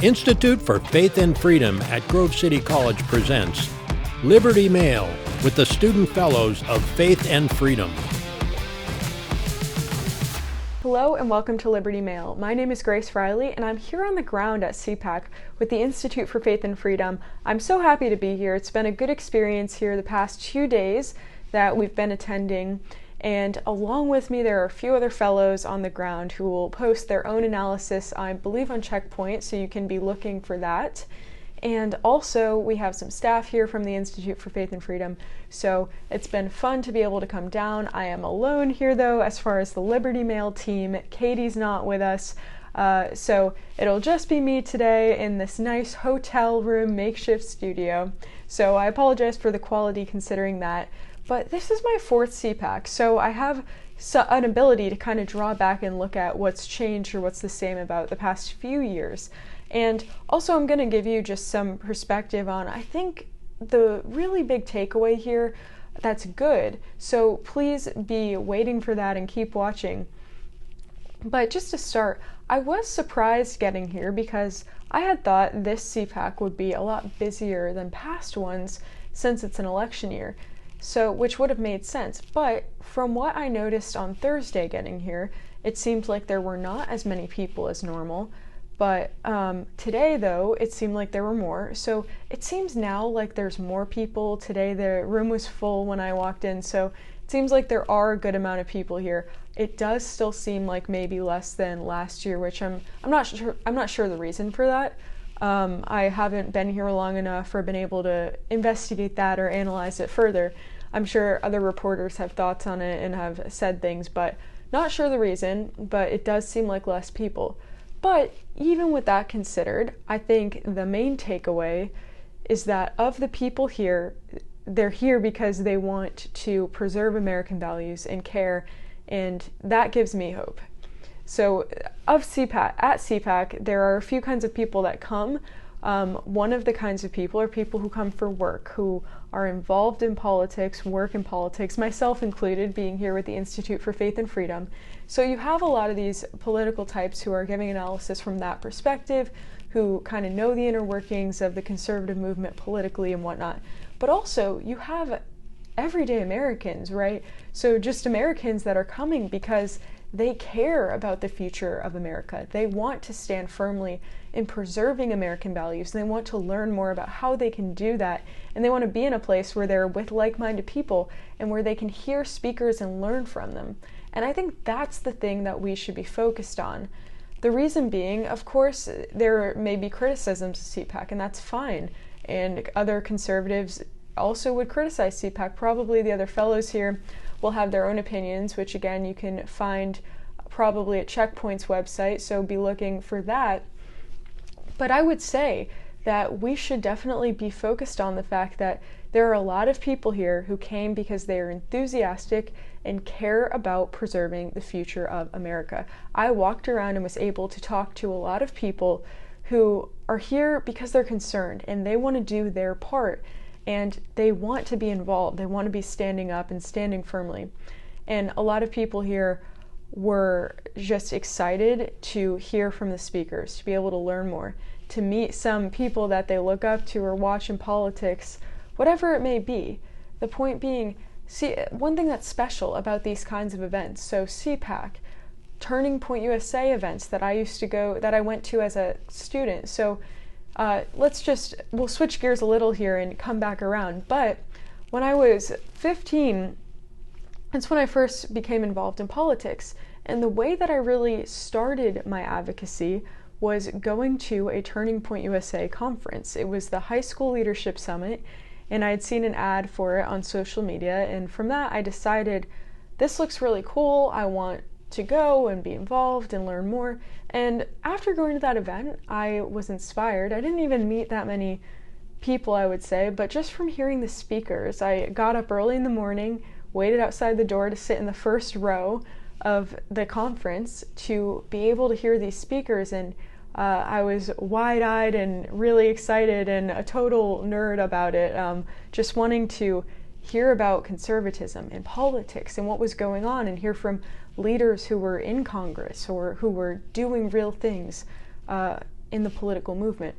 Institute for Faith and Freedom at Grove City College presents Liberty Mail with the Student Fellows of Faith and Freedom. Hello and welcome to Liberty Mail. My name is Grace Riley and I'm here on the ground at CPAC with the Institute for Faith and Freedom. I'm so happy to be here. It's been a good experience here the past 2 days that we've been attending. And along with me, there are a few other fellows on the ground who will post their own analysis, I believe, on Checkpoint, so you can be looking for that. And also, we have some staff here from the Institute for Faith and Freedom, so it's been fun to be able to come down. I am alone here, though, as far as the Liberty Mail team. Katie's not with us, so it'll just be me today in this nice hotel room makeshift studio. So I apologize for the quality considering that. But this is my fourth CPAC, so I have an ability to kind of draw back and look at what's changed or what's the same about the past few years. And also I'm going to give you just some perspective on, I think, the really big takeaway here that's good. So please be waiting for that and keep watching. But just to start, I was surprised getting here because I had thought this CPAC would be a lot busier than past ones since it's an election year. So, which would have made sense, but from what I noticed on Thursday getting here, it seemed like there were not as many people as normal, but today though, it seemed like there were more, so it seems now like there's more people. Today the room was full when I walked in, so it seems like there are a good amount of people here. It does still seem like maybe less than last year, which I'm not sure the reason for that. I haven't been here long enough or been able to investigate that or analyze it further. I'm sure other reporters have thoughts on it and have said things, but not sure the reason, but it does seem like less people. But even with that considered, I think the main takeaway is that of the people here, they're here because they want to preserve American values and care, and that gives me hope. So at CPAC, there are a few kinds of people that come. One of the kinds of people are people who come for work, who are involved in politics, work in politics, myself included, being here with the Institute for Faith and Freedom. So you have a lot of these political types who are giving analysis from that perspective, who kind of know the inner workings of the conservative movement politically and whatnot. But also, you have everyday Americans, right? So just Americans that are coming because they care about the future of America. They want to stand firmly in preserving American values, and they want to learn more about how they can do that, and they want to be in a place where they're with like-minded people and where they can hear speakers and learn from them. And I think that's the thing that we should be focused on. The reason being, of course, there may be criticisms of CPAC, and that's fine, and other conservatives also would criticize CPAC. Probably the other fellows here will have their own opinions, which again you can find probably at Checkpoint's website, so be looking for that. But I would say that we should definitely be focused on the fact that there are a lot of people here who came because they are enthusiastic and care about preserving the future of America. I walked around and was able to talk to a lot of people who are here because they're concerned and they want to do their part. And they want to be involved. They want to be standing up and standing firmly. And a lot of people here were just excited to hear from the speakers, to be able to learn more, to meet some people that they look up to or watch in politics, whatever it may be. The point being, see, one thing that's special about these kinds of events, so CPAC, Turning Point USA events that I went to as a student. So we'll switch gears a little here and come back around. But when I was 15, that's when I first became involved in politics. And the way that I really started my advocacy was going to a Turning Point USA conference. It was the High School Leadership Summit, and I had seen an ad for it on social media. And from that, I decided, this looks really cool. I want to go and be involved and learn more. And after going to that event, I was inspired. I didn't even meet that many people, I would say, but just from hearing the speakers, I got up early in the morning, waited outside the door to sit in the first row of the conference to be able to hear these speakers, and I was wide-eyed and really excited and a total nerd about it, just wanting to hear about conservatism and politics and what was going on and hear from leaders who were in Congress or who were doing real things in the political movement.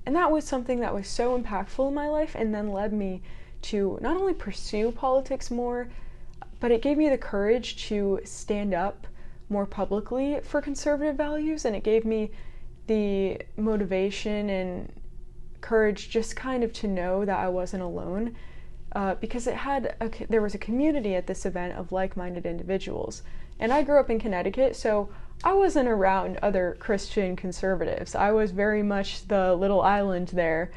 And that was something that was so impactful in my life and then led me to not only pursue politics more, but it gave me the courage to stand up more publicly for conservative values, and it gave me the motivation and courage just kind of to know that I wasn't alone, because there was a community at this event of like-minded individuals. And I grew up in Connecticut, so I wasn't around other Christian conservatives. I was very much the little island there,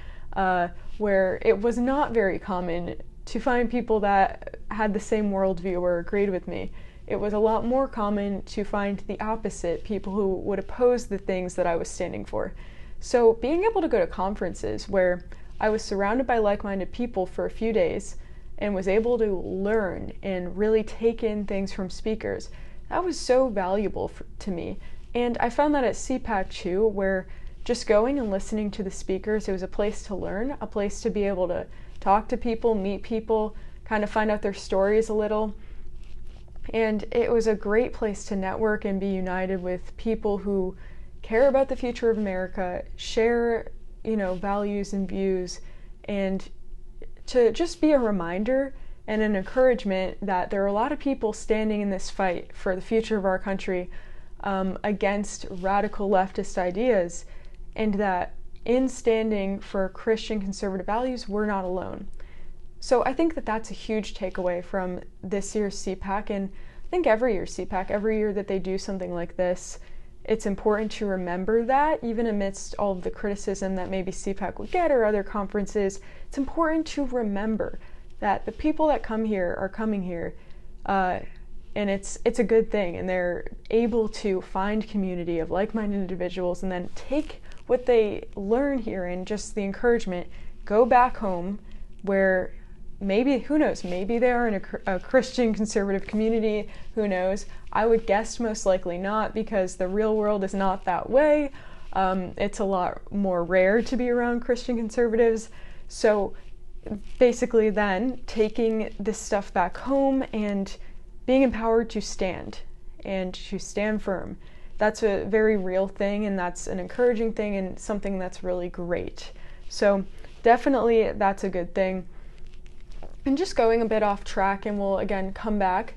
where it was not very common to find people that had the same worldview or agreed with me. It was a lot more common to find the opposite, people who would oppose the things that I was standing for. So being able to go to conferences where I was surrounded by like-minded people for a few days and was able to learn and really take in things from speakers, that was so valuable to me. And I found that at CPAC too, where just going and listening to the speakers, it was a place to learn, a place to be able to talk to people, meet people, kind of find out their stories a little. And it was a great place to network and be united with people who care about the future of America, share, values and views, and to just be a reminder and an encouragement that there are a lot of people standing in this fight for the future of our country against radical leftist ideas, and that in standing for Christian conservative values, we're not alone. So I think that that's a huge takeaway from this year's CPAC, and I think every year's CPAC, every year that they do something like this, it's important to remember that, even amidst all of the criticism that maybe CPAC would get or other conferences, it's important to remember that the people that come here are coming here, and it's a good thing, and they're able to find community of like-minded individuals and then take what they learn here and just the encouragement, go back home where maybe, who knows, maybe they are in a Christian conservative community, who knows. I would guess most likely not, because the real world is not that way. It's a lot more rare to be around Christian conservatives. So basically then taking this stuff back home and being empowered to stand and to stand firm. That's a very real thing, and that's an encouraging thing and something that's really great. So definitely that's a good thing. And just going a bit off track, and we'll again come back.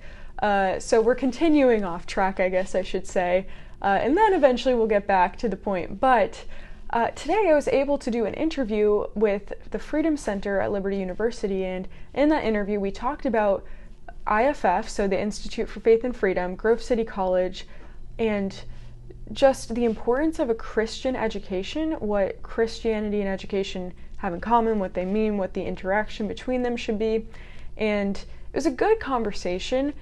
So we're continuing off track, I guess I should say, and then eventually we'll get back to the point. But today I was able to do an interview with the Freedom Center at Liberty University, and in that interview we talked about IFF, so the Institute for Faith and Freedom, Grove City College, and just the importance of a Christian education, what Christianity and education have in common, what they mean, what the interaction between them should be. And it was a good conversation,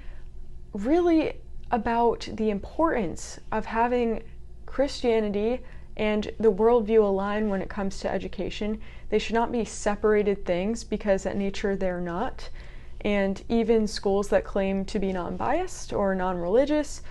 really about the importance of having Christianity and the worldview align when it comes to education. They should not be separated things, because at nature they're not. And even schools that claim to be non-biased or non-religious,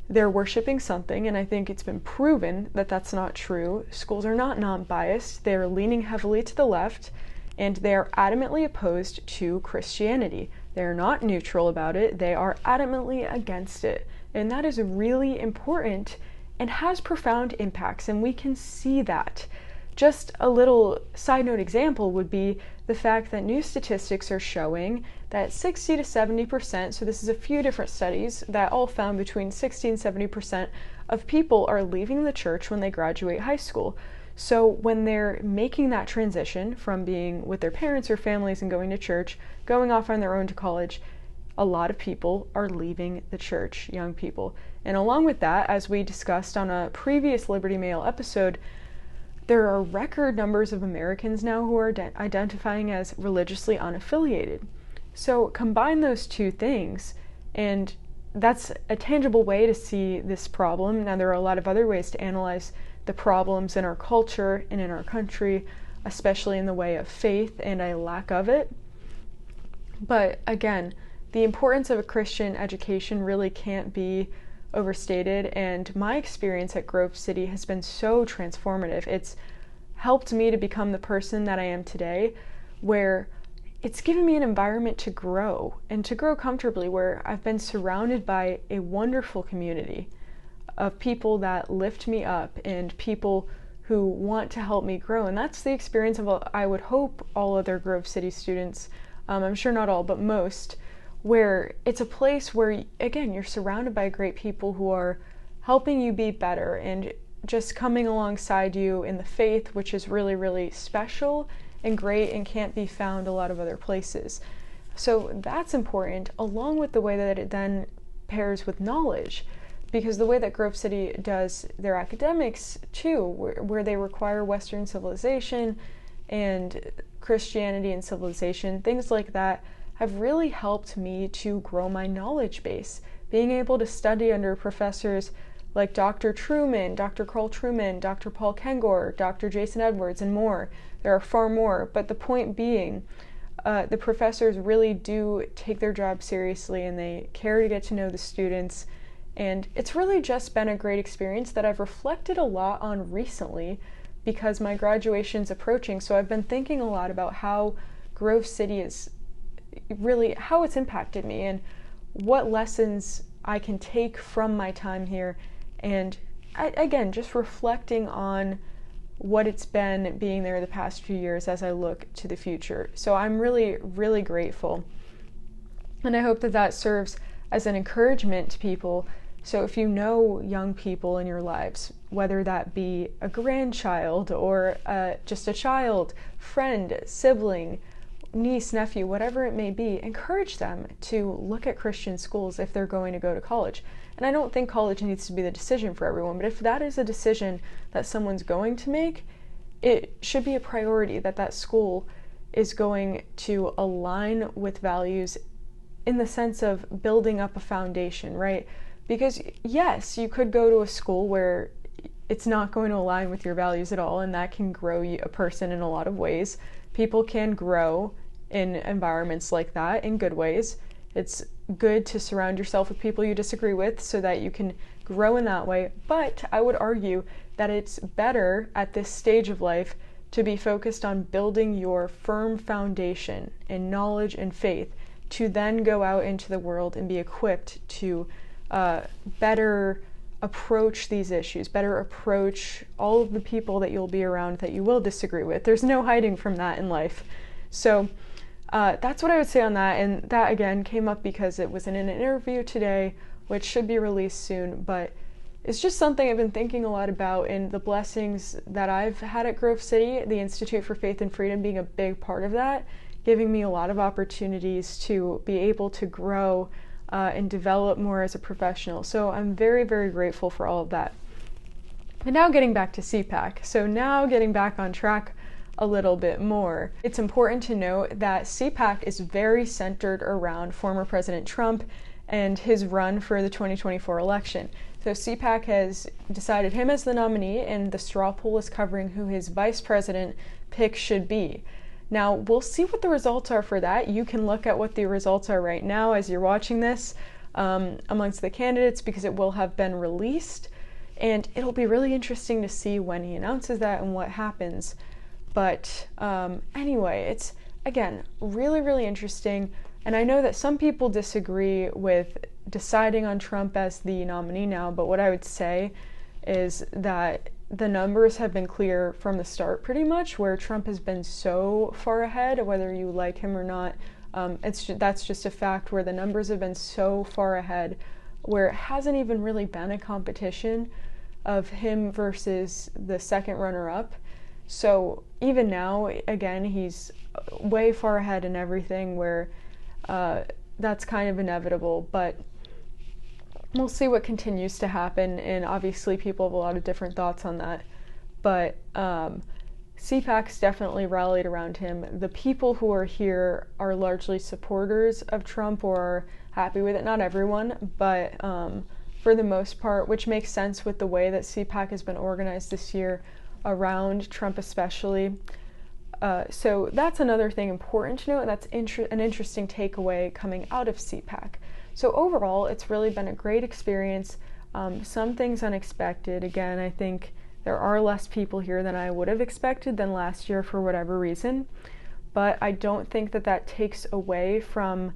they're worshiping something, and I think it's been proven that that's not true. Schools are not non-biased. They're leaning heavily to the left, and they're adamantly opposed to Christianity. They're not neutral about it. They are adamantly against it. And that is really important and has profound impacts, and we can see that. Just a little side note example would be the fact that new statistics are showing that 60 to 70%, so this is a few different studies that all found between 60 and 70% of people are leaving the church when they graduate high school. So when they're making that transition from being with their parents or families and going to church, going off on their own to college, a lot of people are leaving the church, young people. And along with that, as we discussed on a previous Liberty Mail episode, there are record numbers of Americans now who are identifying as religiously unaffiliated. So combine those two things, and that's a tangible way to see this problem. Now, there are a lot of other ways to analyze the problems in our culture and in our country, especially in the way of faith and a lack of it. But again, the importance of a Christian education really can't be overstated, and my experience at Grove City has been so transformative. It's helped me to become the person that I am today, where it's given me an environment to grow and to grow comfortably, where I've been surrounded by a wonderful community of people that lift me up and people who want to help me grow. And that's the experience of, I would hope, all other Grove City students. I'm sure not all, but most, where it's a place where, again, you're surrounded by great people who are helping you be better and just coming alongside you in the faith, which is really, really special and great and can't be found a lot of other places. So that's important, along with the way that it then pairs with knowledge, because the way that Grove City does their academics too, where they require Western civilization and Christianity and civilization, things like that, have really helped me to grow my knowledge base. Being able to study under professors like Dr. Truman, Dr. Carl Truman, Dr. Paul Kengor, Dr. Jason Edwards, and more. There are far more, but the point being, the professors really do take their job seriously and they care to get to know the students. And it's really just been a great experience that I've reflected a lot on recently because my graduation's approaching. So I've been thinking a lot about how Grove City is really, how it's impacted me and what lessons I can take from my time here. And again, just reflecting on what it's been being there the past few years as I look to the future. So I'm really, really grateful. And I hope that that serves as an encouragement to people. So if you know young people in your lives, whether that be a grandchild or just a child, friend, sibling, niece, nephew, whatever it may be, encourage them to look at Christian schools if they're going to go to college. And I don't think college needs to be the decision for everyone, but if that is a decision that someone's going to make, it should be a priority that that school is going to align with values in the sense of building up a foundation, right? Because yes, you could go to a school where it's not going to align with your values at all, and that can grow a person in a lot of ways. People can grow in environments like that in good ways. It's good to surround yourself with people you disagree with so that you can grow in that way. But I would argue that it's better at this stage of life to be focused on building your firm foundation in knowledge and faith to then go out into the world and be equipped to better approach these issues, better approach all of the people that you'll be around that you will disagree with. There's no hiding from that in life. So that's what I would say on that. And that, again, came up because it was in an interview today, which should be released soon. But it's just something I've been thinking a lot about, and the blessings that I've had at Grove City, the Institute for Faith and Freedom being a big part of that, giving me a lot of opportunities to be able to grow and develop more as a professional. So I'm very, very grateful for all of that. And now getting back to CPAC. So now getting back on track a little bit more. It's important to note that CPAC is very centered around former President Trump and his run for the 2024 election. So CPAC has decided him as the nominee, and the straw poll is covering who his vice president pick should be. Now, we'll see what the results are for that. You can look at what the results are right now as you're watching this amongst the candidates, because it will have been released, and it'll be really interesting to see when he announces that and what happens. But anyway, it's, again, really, really interesting. And I know that some people disagree with deciding on Trump as the nominee now, but what I would say is that the numbers have been clear from the start pretty much, where Trump has been so far ahead, whether you like him or not. That's just a fact, where the numbers have been so far ahead, where it hasn't even really been a competition of him versus the second runner-up. So even now, again, he's way far ahead in everything, where that's kind of inevitable, but we'll see what continues to happen, and obviously people have a lot of different thoughts on that. But CPAC's definitely rallied around him. The people who are here are largely supporters of Trump or are happy with it. Not everyone, but for the most part, which makes sense with the way that CPAC has been organized this year around Trump especially. So that's another thing important to note. That's an interesting takeaway coming out of CPAC. So overall, it's really been a great experience. Some things unexpected. Again, I think there are less people here than I would have expected than last year for whatever reason. But I don't think that that takes away from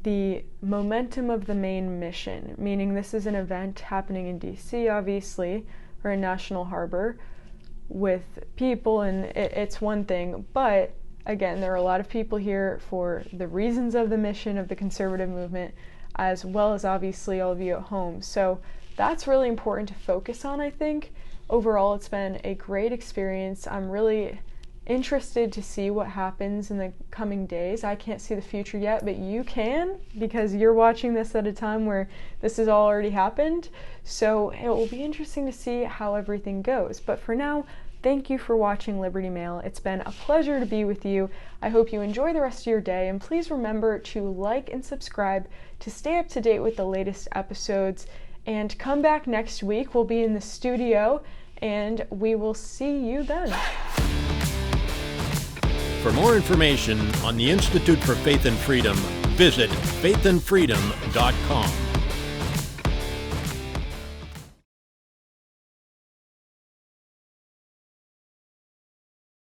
the momentum of the main mission, meaning this is an event happening in DC, obviously, or in National Harbor. with people, and it's one thing, but again, there are a lot of people here for the reasons of the mission of the conservative movement, as well as obviously all of you at home. So that's really important to focus on, I think. Overall, it's been a great experience. I'm really interested to see what happens in the coming days. I can't see the future yet, but you can, because you're watching this at a time where this has all already happened. So it will be interesting to see how everything goes. But for now, thank you for watching Liberty Mail. It's been a pleasure to be with you. I hope you enjoy the rest of your day, and please remember to like and subscribe to stay up to date with the latest episodes. And come back next week. We'll be in the studio, and we will see you then. For more information on the Institute for Faith and Freedom, visit faithandfreedom.com.